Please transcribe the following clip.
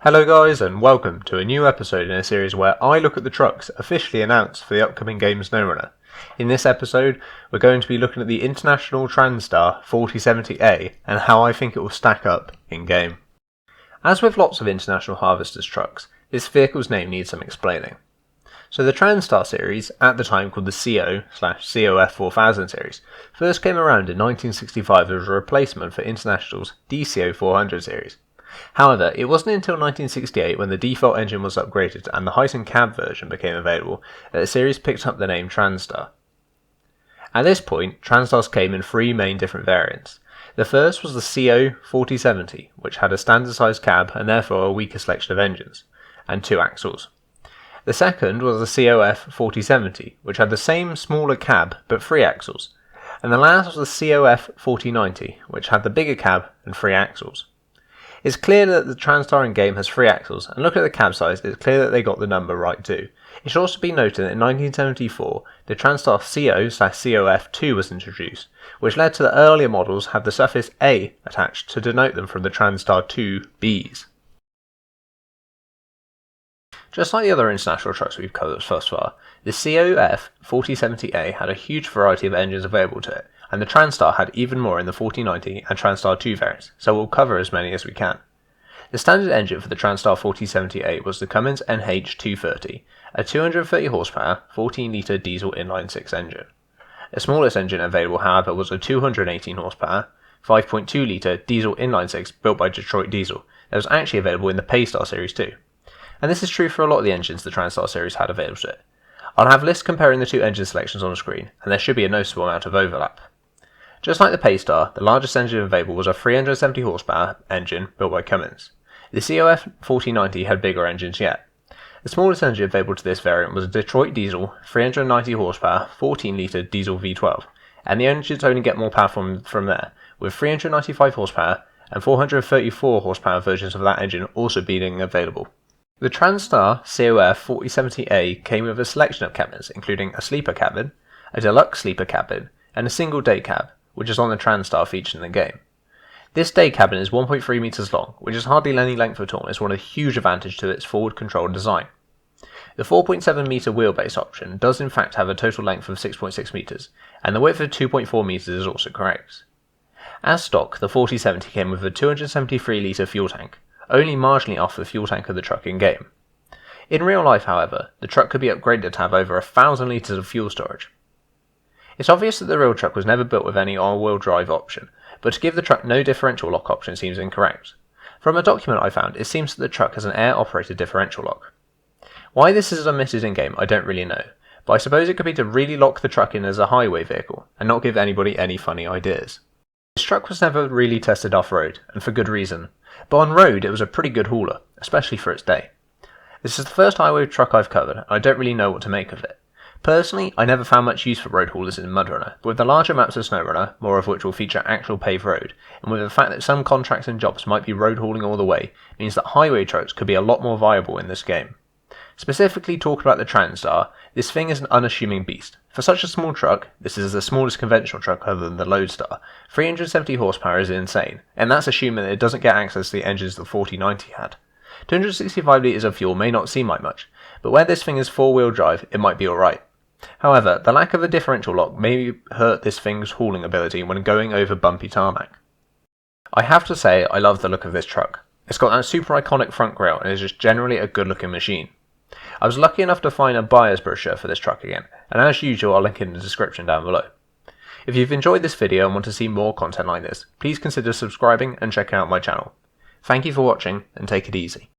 Hello guys and welcome to a new episode in a series where I look at the trucks officially announced for the upcoming game Snowrunner. In this episode we're going to be looking at the International Transtar 4070A and how I think it will stack up in game. As with lots of International Harvesters trucks, this vehicle's name needs some explaining. So the Transtar series, at the time called the CO/COF 4000 series, first came around in 1965 as a replacement for International's DCO 400 series. However, it wasn't until 1968 when the default engine was upgraded and the height and cab version became available that the series picked up the name Transtar. At this point, Transtars came in three main different variants. The first was the CO 4070, which had a standard sized cab and therefore a weaker selection of engines, and two axles. The second was the COF 4070, which had the same smaller cab but three axles, and the last was the COF 4090, which had the bigger cab and three axles. It's clear that the Transtar in game has three axles, and looking at the cab size, it's clear that they got the number right too. It should also be noted that in 1974, the Transtar CO/COF 2 was introduced, which led to the earlier models have the suffix A attached to denote them from the Transtar 2Bs. Just like the other international trucks we've covered thus far, the COF 4070A had a huge variety of engines available to it, and the Transtar had even more in the 4090 and Transtar 2 variants, so we'll cover as many as we can. The standard engine for the Transtar 4070A was the Cummins NH230, a 230 horsepower, 14 litre diesel inline-six engine. The smallest engine available, however, was a 218 horsepower, 5.2 litre diesel inline-six built by Detroit Diesel that was actually available in the Paystar series too. And this is true for a lot of the engines the Transtar series had available to it. I'll have lists comparing the two engine selections on the screen, and there should be a noticeable amount of overlap. Just like the Paystar, the largest engine available was a 370 horsepower engine built by Cummins. The COF 4090 had bigger engines yet. The smallest engine available to this variant was a Detroit Diesel 390 horsepower 14 litre diesel V12, and the engines only get more powerful from there, with 395 horsepower and 434 horsepower versions of that engine also being available. The Transtar COF 4070A came with a selection of cabins, including a sleeper cabin, a deluxe sleeper cabin, and a single day cab, which is on the Transtar featured in the game. This day cabin is 1.3 metres long, which is hardly any length at all and is one of the huge advantages to its forward control design. The 4.7 metre wheelbase option does in fact have a total length of 6.6 metres, and the width of 2.4 metres is also correct. As stock, the 4070 came with a 273 litre fuel tank, only marginally off the fuel tank of the truck in game. In real life, however, the truck could be upgraded to have over 1,000 litres of fuel storage. It's obvious that the real truck was never built with any all-wheel drive option, but to give the truck no differential lock option seems incorrect. From a document I found, it seems that the truck has an air-operated differential lock. Why this is omitted in-game I don't really know, but I suppose it could be to really lock the truck in as a highway vehicle, and not give anybody any funny ideas. This truck was never really tested off-road, and for good reason, but on road it was a pretty good hauler, especially for its day. This is the first highway truck I've covered, and I don't really know what to make of it. Personally, I never found much use for road haulers in Mudrunner, but with the larger maps of Snowrunner, more of which will feature actual paved road, and with the fact that some contracts and jobs might be road hauling all the way, means that highway trucks could be a lot more viable in this game. Specifically talking about the Transtar, this thing is an unassuming beast. For such a small truck, this is the smallest conventional truck other than the Lodestar, 370 horsepower is insane, and that's assuming that it doesn't get access to the engines the 4090 had. 265 litres of fuel may not seem like much, but where this thing is four-wheel drive, it might be alright. However, the lack of a differential lock may hurt this thing's hauling ability when going over bumpy tarmac. I have to say I love the look of this truck. It's got that super iconic front grille and is just generally a good looking machine. I was lucky enough to find a buyer's brochure for this truck again, and as usual I'll link it in the description down below. If you've enjoyed this video and want to see more content like this, please consider subscribing and checking out my channel. Thank you for watching and take it easy.